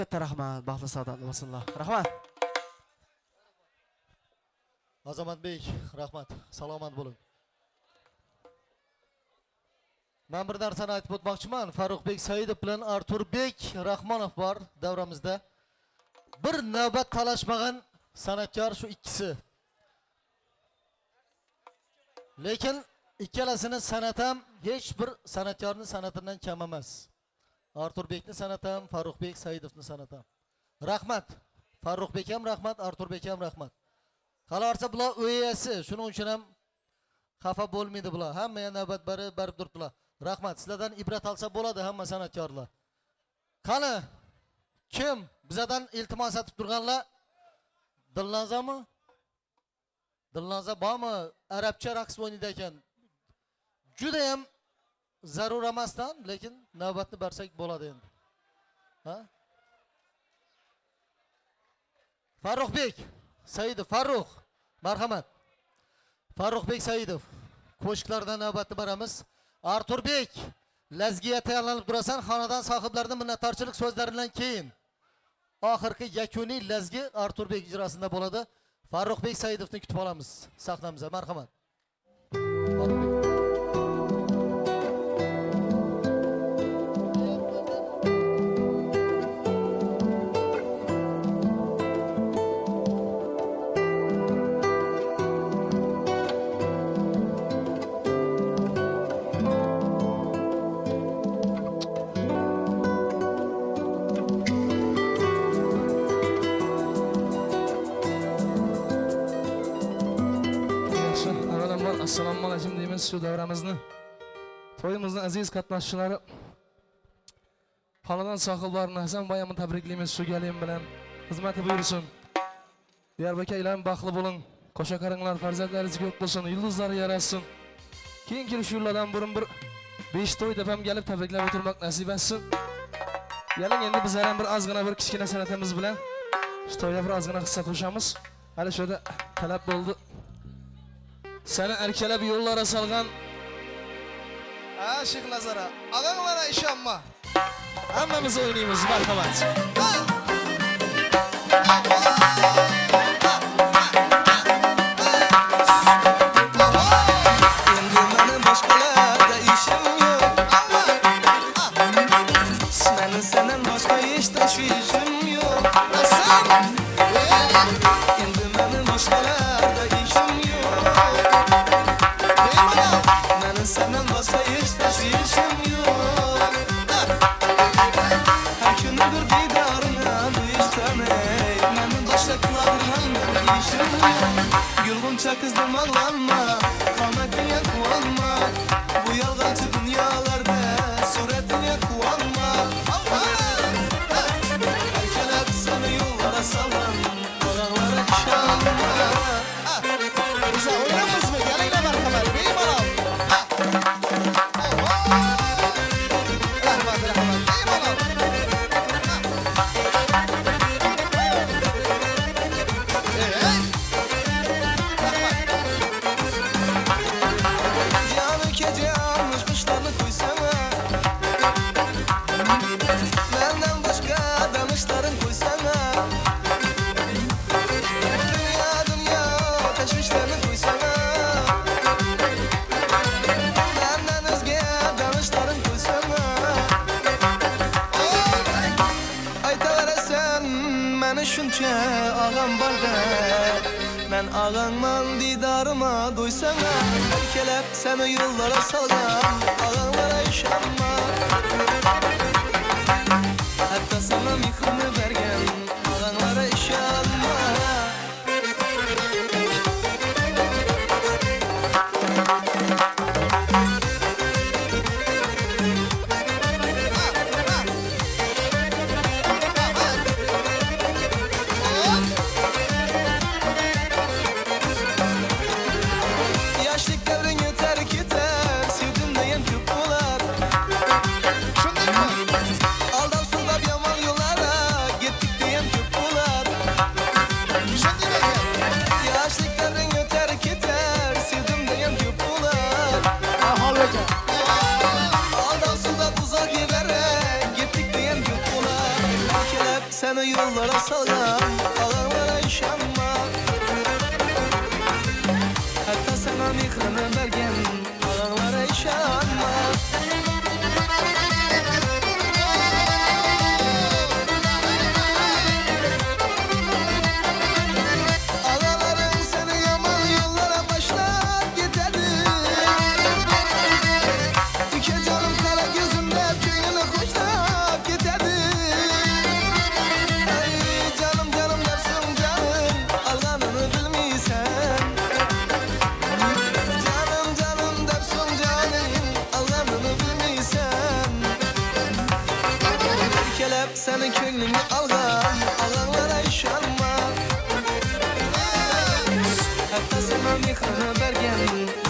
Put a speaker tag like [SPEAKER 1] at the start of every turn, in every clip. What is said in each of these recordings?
[SPEAKER 1] Katta rahmat, baxtli saodatli bo'lsinlar. Rahmat.
[SPEAKER 2] Azamatbek, rahmat. Salomat bo'ling. Men bir narsani aytib o'tmoqchiman. Farruxbek Saidov bilan Arturbek Rahmonov bor davramizda. Bir navbat talashmagan san'atkor shu ikkisi. Lekin ikkalasini san'at ham hech bir san'atkorning san'atidan kam emas. Arturbekning san'ati ham, Farruxbek Saidovning san'ati ham. Rahmat. Farruxbek ham rahmat, Arturbek ham rahmat. Qolaversa bular o'yasi, shuning uchun ham xafa bo'lmaydi bular. Hamma navbat barib turibdilar. Rahmat. Sizlardan ibrat olsa bo'ladi hamma san'atkorlar. Qani, kim bizdan iltimos etib turganlar? Dilnozami? Dilnoza bormi? Arabcha raqs o'ynaydi ekan. Juda ham zarur emasdan, lekin navbatni bersak bo'ladi endi. Ha? Farruxbek Saidov, Farruh, marhamat. Farruxbek Saidov, qo'shiqlardan navbatni beramiz. Arturbek, lazgiya tayyorlanib turasan, xonadon sohiblarining minnatdorchilik so'zlaridan keyin oxirgi yakuniy lazgi Arturbek ijrosida bo'ladi. Farruxbek Saidovni kutib olamiz sahnamizga. Marhamat.
[SPEAKER 3] Assalomu alaykum deymiz shu davramizni. To'yimizning aziz qatnashchilari, xonadon sohiblarini Hasan bayramini tabriklaymiz shu galim bilan. Xizmati buyursin. Diyarbakirlar baxtli bo'ling. Qo'shaqaringlar farzandlaringiz ko'p bo'lsin, yulduzlari yarashsin. Keyingi shu yillardan burun bir 5 to'y deb ham kelib tabriklab o'tirmoq nasib etsin. Yalang endi bizlar ham bir ozgina bir kichkina san'atimiz bilan shu to'yga bir ozgina hissa qo'shamiz. Hali shunda talab bo'ldi. Seni erkelep yollara salgan Aşık Nazara adamlara işanma. Hemmemiz oynayımız marhamat. Endi benim başkalarda işim yok. Senin senden başka hiç teşvişim yok. Endi benim başkalarda işim yok. Senden başka hiç teşvişim yok. Her gün bir didarına düştemey. Benim başka kılarım işim yok. Gülgünçe kızdım ağlanma, kametine kuanma. Bu yalgancı dünyalarda suretine kuanma. Erkelep sana yollara salan, olanlara işanma. Bize oynamız mı? Gelin de merhamet, beyim alam. Ağam barda men ağanman didarıma duysana. Erkelep seni yollara salgan, ağanlara işanma. Hatta sana mikrını vergen, ağanlara işanma. Yaşlık devrini terk eder, sevdim
[SPEAKER 4] seni yollara salgan ağalara işanma. Hatta sana mehrini bergen ağalara işanma. Ağaların seni yaman yollara başlar giderim. İki canım kara gözümle köyünü hoşlap giderim. Ay canım canım dersin canım alganını bilmiysen. Canım canım dersin canım alganını bilmiysen. Kelep senin könlünü algan ağalara işanma. Hatta sana mehrini bergen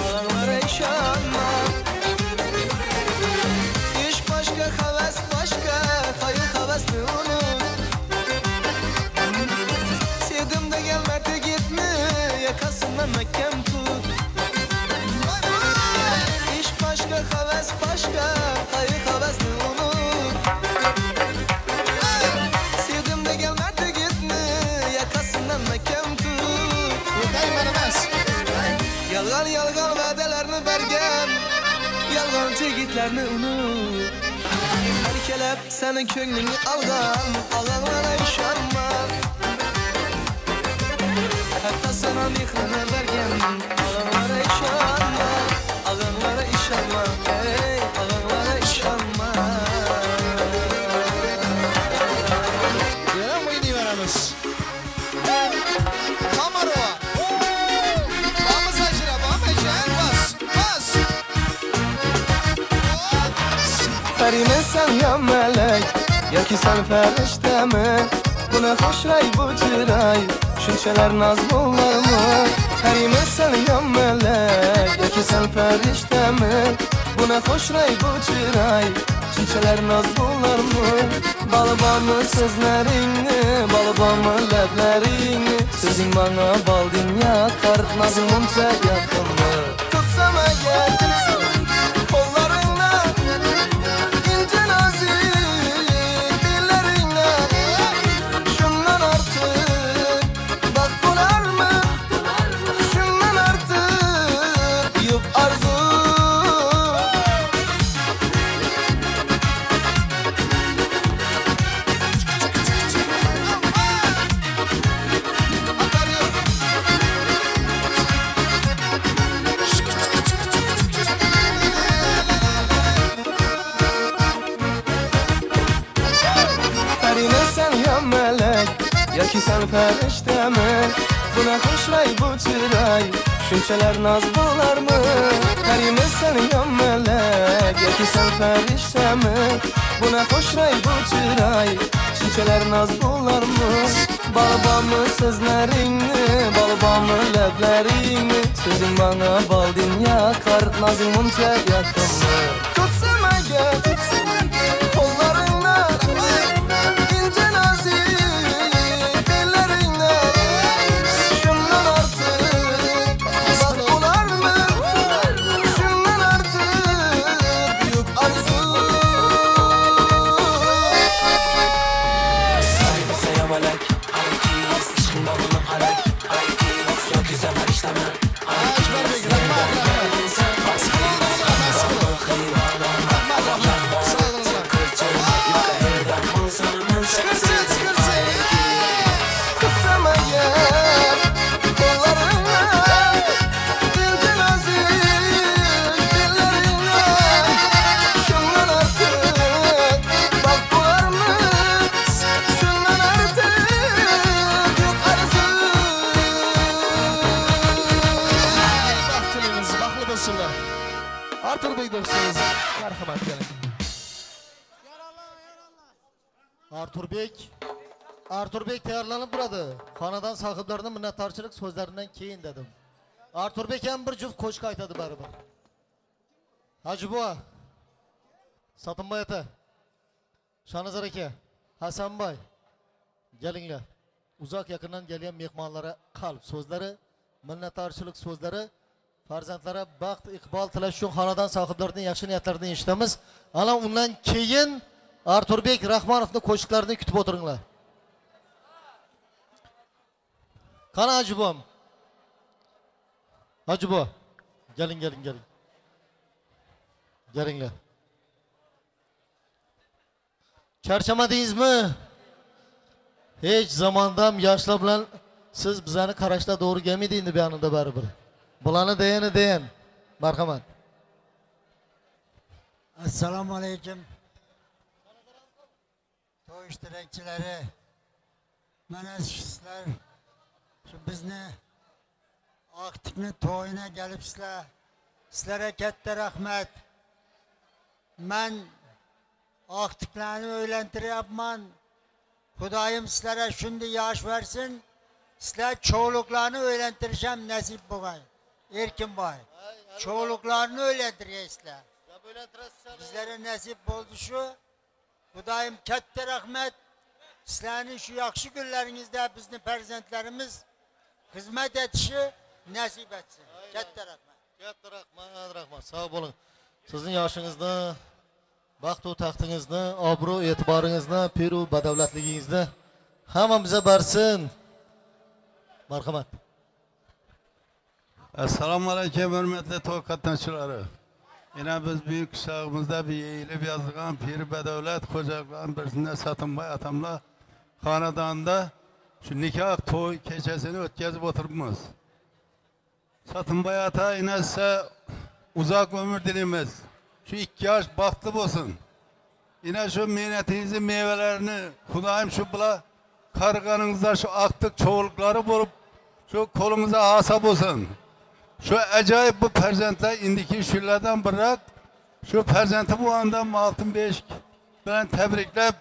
[SPEAKER 4] ağalara işanma. İş başka havas başka hayır havasni unut. Sevdim de gelmedi gitme yakasından mahkem tut. İş başka havas başka hayır havasni unut. Sevdim de gelmedi gitme yakasından mahkem tut. Yalgan yalgan va'dalarini bergen yalg'onchi yigitlarni unut. Erkalab senin ko'nglingni algan og'anglara ishonma. Hatta sana mehrini bergen og'anglara ishonma. Og'anglara ishonma, ey og'anglara ishonma.
[SPEAKER 1] Yana o'ynayveramiz. Kamarova. Vamos Ajra, vamos Ajra, bas, bas.
[SPEAKER 4] Perime sen ya melek yoki sen ferishtami? Buni xushray bu chiroy shunchalar naz bo'larmi? Perime sen ya melek yoki sen ferishtami? Buni xushray bu chiroy shunchalar naz bo'larmi? Balbonmi so'zlaringni, balbonmi lablaringni, so'zing menga balding yaqar, nazing muncha yaqinmi? Tutsam agar qo'llaringni ince nazik dilleringni, shundan ortiq baxt bo'larmi? Shundan ortiq yo'q arzu. Perine sen ya melek yoki sen ferishtami? Buni xushray bu chiroy shunchalar naz bo'larmi? Perime sen ya melek yoki sen ferishtami? Buni xushray bu chiroy shunchalar naz bo'larmi? Balbonmi so'zlaringni, balbonmi lablaringni, so'zing menga balding yaqar, nazing muncha yaqinmi? Tutsam agar qo'llaringni ince nazik dilleringni, shundan ortiq baxt bo'larmi? Shundan ortiq yo'q arzu. Tutsam agar qo'llaringni ince nazik dilleringni, shundan ortiq baxt bo'larmi? Shundan ortiq yo'q arzu.
[SPEAKER 1] Baxtliimiz, baxtli bo'lsinlar. Arturbek do'stimiz, marhamat keling.
[SPEAKER 2] Arturbek tayyorlanib turadi. Xonadon sohiblarining minnatdorchilik so'zlaridan keyin dedim. Arturbek ham bir juft qo'shiq aytadi baribir. Hoji buva, Sotimboy aka, Shonazar aka, Hasanboy, kelinglar. Uzoq yaqindan kelgan mehmonlara qalb so'zlari, minnatdorchilik so'zlari, farzandlari baxt, iqbol tilash uchun xonadon sohiblarining yaxshi niyatlaridan eshitamiz. Ana undan keyin Arturbek Rahmonovning qo'shiqlarini kutib o'tiringlar. Qani Hoji buvam? Hoji buva. Keling. Kelinglar. Charchamadingizmi? Hech zamonda yoshlar bilan siz bizani qarashda to'g'ri kelmaydi endi bu yanida baribir. Bularni deyin. Marhamat.
[SPEAKER 5] Assalomu alaykum. To'y ishtirokchilari. Mana sizlar shu bizni Oqtikni to'yina kelibsizlar. Sizlarga katta rahmat. Men Oqtiklarni o'ylantiryapman. Xudoyim sizlarga shunday yosh versin. Sizlar çoğuluklarını o'ylantirisham nasib bo'lgan. Erkinboy. Çoğuluklarını o'ylantiryapsizlar. Bizlere nasip oldu şu. Xudoyim katta rahmat. Sizlarning shu yaxshi kunlaringizda bizni farzandlarimiz xizmat etishi nasib etsin. Katta rahmat.
[SPEAKER 2] Katta rahmat. Sağ bo'lin. Sizning yoshingizni, baxt va taxtingizni, obro' e'tiboringizni, peru badavlatligingizni hammamizga bersin. Marhamat.
[SPEAKER 6] Assalomu alaykum hurmatli to'y qatnashchilari. Yine biz büyük kuşağımızda bir eğilip yazılgan Piri Bedavlat Kocaklan birisinde Satınbay atamla hanedanında şu nikah toy keçesini ötkazıp oturmamız. Satınbay ata yine size uzak ömür dilimiz. Şu 2 yaş baktlı olsun. Yine şu minnetinizin meyvelerini Kudayım şu bula karganınızda şu aktık çoğulukları bulup şu kolunuza asap olsun. Şu acayip bu perzentler indiki şüllerden bırak. Şu perzenti bu anda Altın Beşik ben tebriklep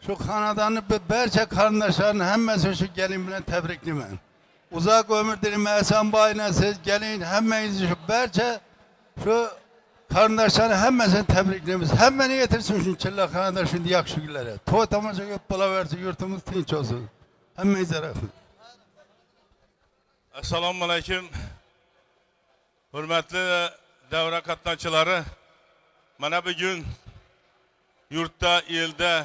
[SPEAKER 6] şu kanadanı berçe kardeşlerini hemmesi şu gelin bilen tebriklimen. Uzak ömür dilime esen bayına siz gelin hemmenizi şu berçe şu kardeşlerini hemmesini tebriklimiz. Hemmeni getirsin şu çilla kanada şu diyak şu güllere. Toy tamaşa göp bula versin yurtumuz tinç olsun. Hemmenize rahmet.
[SPEAKER 7] Assalomu alaykum. Hurmatli davra qatnashchilari, mana bugun yurtda, elda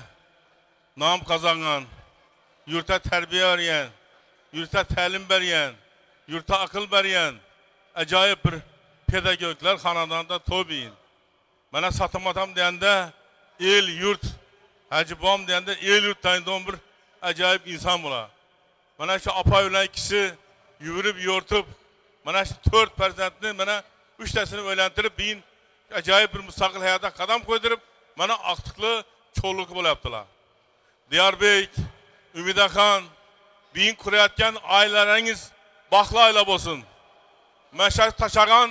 [SPEAKER 7] nom qozongan, yurtda tarbiya bergan, yurtda ta'lim bergan, yurtda aql bergan ajoyib bir pedagoglar xonadonida to'ybiyin. Mana Satim otam deganda el yurt, Hoji bom deganda el yurt tayindan bir ajoyib inson bo'lar. Mana shu opa bilan ikkisi yurib yo'rtib mana şu 4 farzandni mana 3 tasini o'ylantirib bin ajoyib bir mustaqil hayotga qadam qo'ydirib mana Oqtiqli cho'lluq bo'lyaptilar. Diyorbek, Umidaxon, bin qurayotgan oilalaringiz baxtli oila bo'lsin. Mashaq tashagan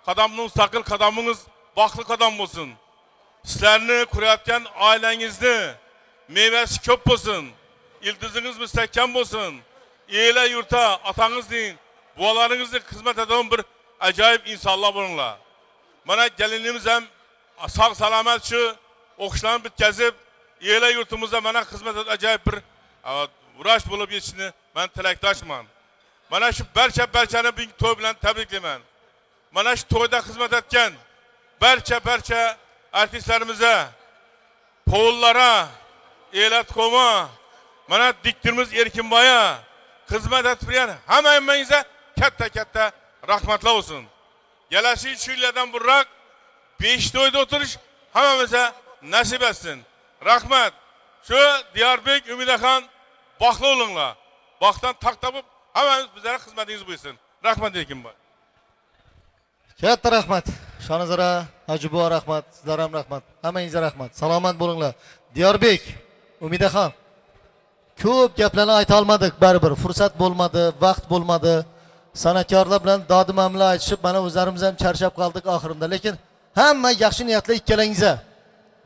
[SPEAKER 7] qadamning mustaqil qadamingiz baxtli qadam bo'lsin. Sizlarni qurayotgan oilangizni mevasi ko'p bo'lsin. Ildizingiz mustahkam bo'lsin. E'la yurta atangizning bualarınızı hizmet eden bir acayip insanlar bununla. Bana gelinimiz hem sağ salamet şu okuşlarını bitkazip eyle yurtumuzda bana hizmet eden acayip bir uğraş bulup geçini ben tilektaşman. Bana şu berçe bir toy bilen tebriklemen. Bana şu toyda hizmet etken berçe artistlerimize, poğullara, eyle koma, bana diktirimiz Erkinboy'a hizmet etmeyen hemen emeğinize katta rahmatlar olsun. Gelesi şuylardan bırak 5 toyda oturuş hamamıza nasip etsin. Rahmet. Şu Diyarbek Ümidaxon baxtlı olunlar. Baxtdan tak tapıp hemen bizlere hizmetiniz buyursun. Rahmet Erkinboy.
[SPEAKER 2] Katta rahmat. Shonizara, Hoji buva rahmat, sizlarga ham rahmat. Hammangizga rahmat. Salomat bo'linglar. Diyarbek Ümidaxon. Ko'p gaplarni ayta olmadik baribir. Fursat bo'lmadi, vaqt bo'lmadi. San'atkorlar bilan dodimamla aytishib, mana o'zlarimiz ham charchab qoldik oxirimda. Lekin hamma yaxshi niyatli ikkalangizga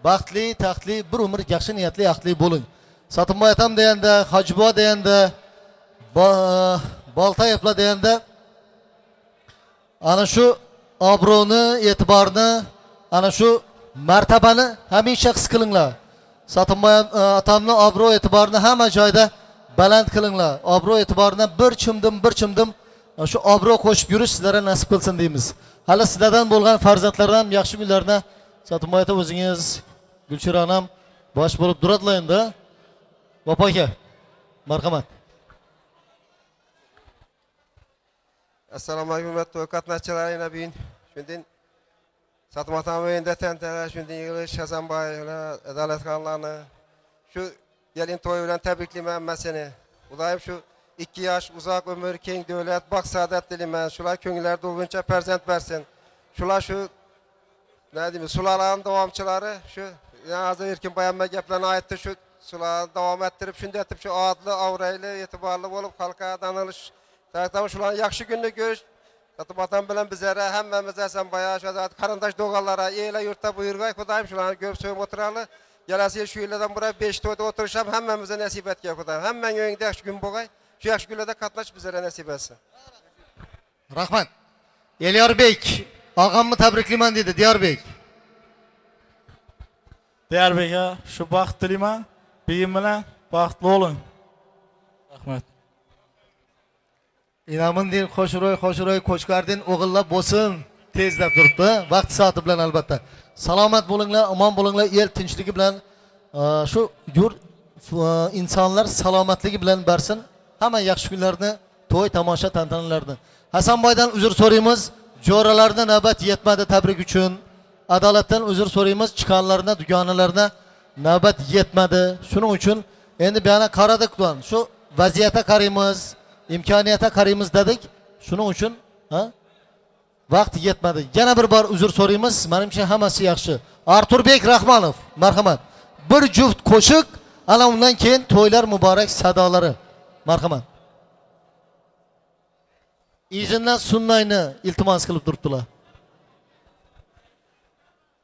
[SPEAKER 2] baxtli, taxtli bir umr yaxshi niyatli, yaxtli bo'ling. Satimboy atam deganda, Hoji buva deganda, Boltayevlar deganda ana shu obro'ni, e'tiborni, ana shu martabani hamisha his qilinglar. Satimboy atamning obro' e'tiborini hamma joyda baland qilinglar. Obro' e'tiborini bir chimdim shu obro' qo'shib yurish sizlarga nasib qilsin deymiz. Hali sizlardan bo'lgan farzandlardan yaxshi kunlarni Satimboy ota o'zingiz, Gulchira onam bosh bo'lib turadilar endi. Bopa aka, marhamat.
[SPEAKER 8] Assalomu alaykum hurmatli to'y qatnashchilari, yana bugun shundan Satmatan o'yinda tantanali shundan yig'ilish Hasanboy bilan Adolatxonlarni shu gelin to'y bilan tabriklayman men seni. Xudoyim shu 2 yosh uzoq umr, keng davlat, baxt saodat tilayman. Shular ko'ngillar to'lguncha farzand bersin. Shular shu nima deyman, sulolaning davomchilari shu hozir erkin bayanma gaplarni aytdi, shu shularni davom ettirib shunday etib shu odli, avrayli, e'tiborli bo'lib xalqqa tanilish tarafdan shularni yaxshi kunni ko'rish Satmatan bilan bizlere hammamiz Hasanboy Adolat qarindosh do'g'onlara ela yurtda buyurg'ay. Xudoyim shularni ko'rib so'yib o'tirali. Kelasi shu yillardan buraya 5 to'yda o'tirisham hammamizga nasib etgan Xudoyim. Hammang o'yingda yaxshi kun bo'lg'ay. Shu yaxshi kunlarda qatnash bizlere nasib etsin.
[SPEAKER 2] Rahmat. Elyorbek og'amni tabriklayman dedi Diyorbek.
[SPEAKER 9] Diyorbekga shu baxt tilayman. Beyim bilan baxtli bo'ling. Rahmat.
[SPEAKER 2] İnamındin Xo'shroy Qo'chqardin o'g'illab bo'lsin tezlab turibdi. Vaqt soati bilan albatta. Salomat bo'linglar, omon bo'linglar, el tinchligi bilan shu yurt insonlar salomatligi bilan bersin. Hamma yaxshi kunlarni, to'y tomosha tantanalarni. Hasanboydan uzr so'raymiz. Jo'ralarga navbat yetmadi tabrik uchun. Adolatdan uzr so'raymiz. Chiqanlarga, dugonalarga navbat yetmadi. Shuning uchun endi bu yana qaradik tuan. Shu vaziyatga qaraymiz. İmkoniyatga qaraymiz dedik. Shuning uchun vaqt yetmadi. Yana bir bor uzr so'raymiz. Menimcha hammasi yaxshi. Arturbek Rahmonov, marhamat. Bir juft qo'shiq, ana undan keyin to'ylar muborak sadolari. Marhamat. Izindan sunnayni iltimos qilib turibdilar.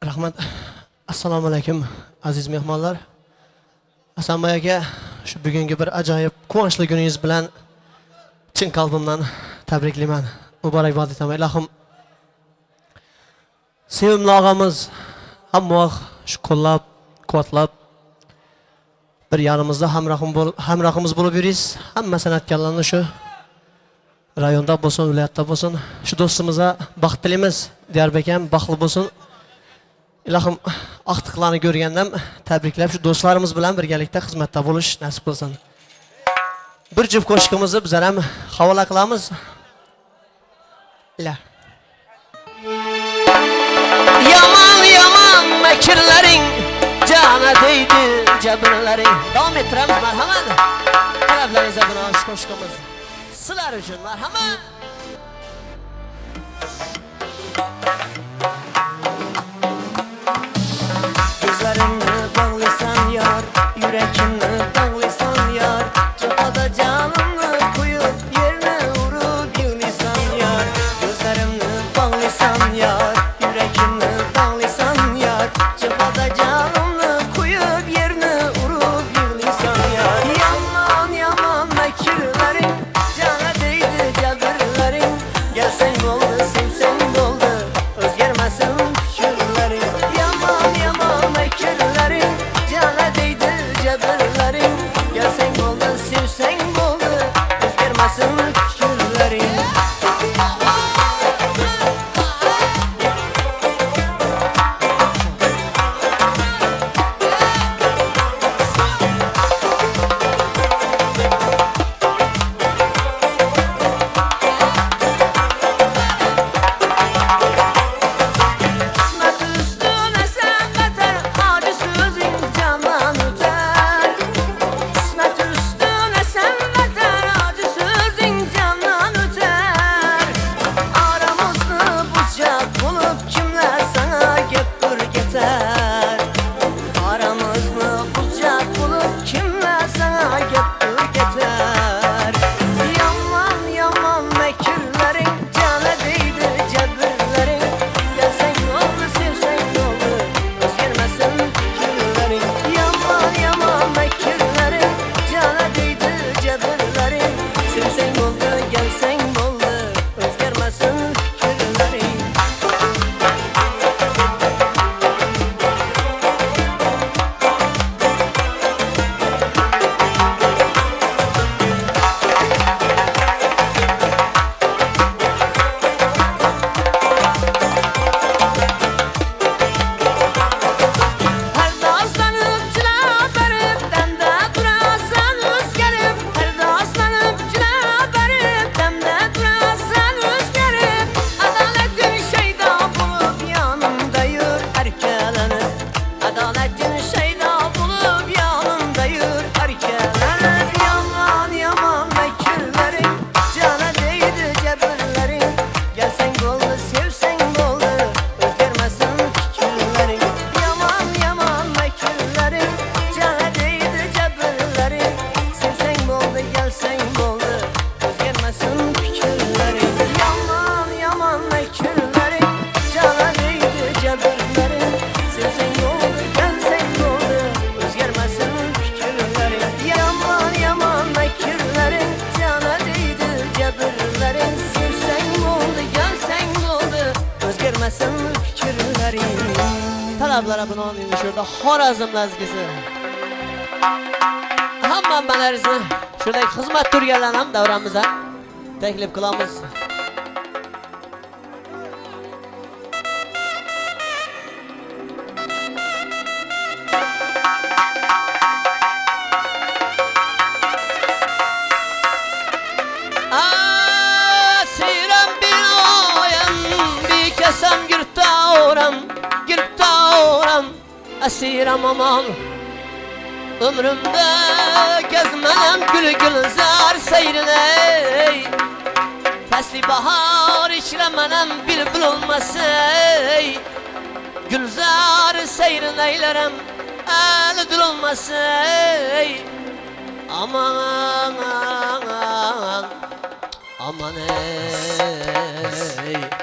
[SPEAKER 10] Rahmat. Assalomu alaykum aziz mehmonlar. Hasanboy aka, shu bugungi bir ajoyib quvonchli kuningiz bilan chin qalbimdan tabriklayman. Muborakbod etaman. Ilohim sevimli og'amiz hamma vaqt shu qo'llab, quvvatlab bir yanimizda hamrohimiz bo'lib yurisiz. Hamma san'atkorlarni shu rayonda bo'lsin, viloyatda bo'lsin, shu do'stimizga baxt tilaymiz. Diyorbek ham baxtli bo'lsin. Ilohim aqtiqlarni ko'rgandan tabriklab shu do'stlarimiz bilan birgalikda xizmatda bo'lish nasib qilsin. Bir juft qo'shiqimizni bizlar ham havola qilamiz. Yaman makrlaring jana deydi jabrlaring. Davom ettiramiz, marhamat. Talablaringiz bilan qo'shiqimiz sizlar uchun marhamat. Gözlerimni bağlaysan yar, yüreğimni bağlaysan yar, cefada canımı koyup yerine vurup yığılsan yar. Gözlerimni bağlaysan yar, yüreğimni bağlaysan yar, cefada canımı koyup yerine vurup yığılsan yar. Yaman mekirlerin, cana değdi cabirlerin, gelsen olmasın sen. tarafından şurada Xorazm lazgisi. Hammalarimizni shunday xizmat turganlarni ham davramizdan taklif qilamiz. Asiram binoyam bikasam girtavram asiram aman ömrümde gezmenem gülzar seyreley Fesli bahar işlemenem bülbül olmasey Gülzar seyreleylerim el olmasey Aman aman ey